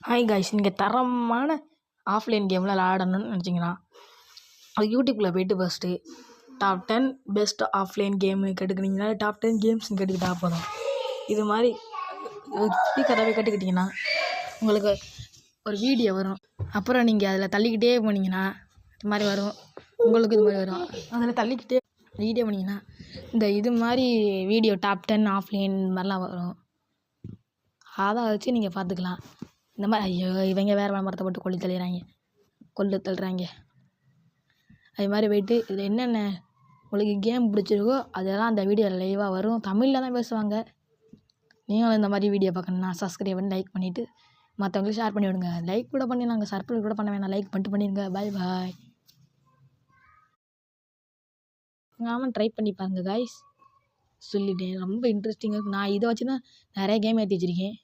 Hi guys, நீங்கள் தரமான offline கேம்லாம் விளாடணும்னு நினச்சிங்கன்னா அது யூடியூப்பில் போய்ட்டு first top 10 best offline game கேட்டுக்கிட்டிங்கன்னா டாப் 10 கேம்ஸ்னு கேட்டுக்கிட்டா போதும். இது மாதிரி ஸ்பீக்கராகவே கேட்டுக்கிட்டிங்கன்னா உங்களுக்கு ஒரு வீடியோ வரும். அப்புறம் நீங்கள் அதில் தள்ளிக்கிட்டே போனீங்கன்னா இது மாதிரி வரும். உங்களுக்கு இது மாதிரி வரும். அதில் தள்ளிக்கிட்டே வீடியோ பண்ணிங்கன்னா இது மாதிரி வீடியோ டாப் 10 ஆஃப்லைன் மாதிரிலாம் வரும். அதை வச்சு நீங்கள் பார்த்துக்கலாம். இந்த மாதிரி ஐயோ இவங்க வேறு மரத்தை போட்டு கொல்லு தள்ளுறாங்க. அது மாதிரி போய்ட்டு இதில் என்னென்ன உங்களுக்கு கேம் பிடிச்சிருக்கோ அதெல்லாம் அந்த வீடியோ லைவாக வரும். தமிழில் தான் பேசுவாங்க. நீங்களும் இந்த மாதிரி வீடியோ பார்க்கணுன்னா சப்ஸ்கிரைப் பண்ணி லைக் பண்ணிவிட்டு மற்றவங்களுக்கு ஷேர் பண்ணி விடுங்க. லைக் கூட பண்ணிடலாங்க, சர்ப்ரைஸ் கூட பண்ண வேணாம், லைக் பண்ணிடுங்க. பாய் பாய். ஆமாம், ட்ரை பண்ணி பாருங்க காய்ஸ். சொல்லிட்டேன், ரொம்ப இன்ட்ரெஸ்டிங்காக இருக்கும். நான் இதை வச்சு தான் நிறைய கேம் ஏற்றி வச்சுருக்கேன்.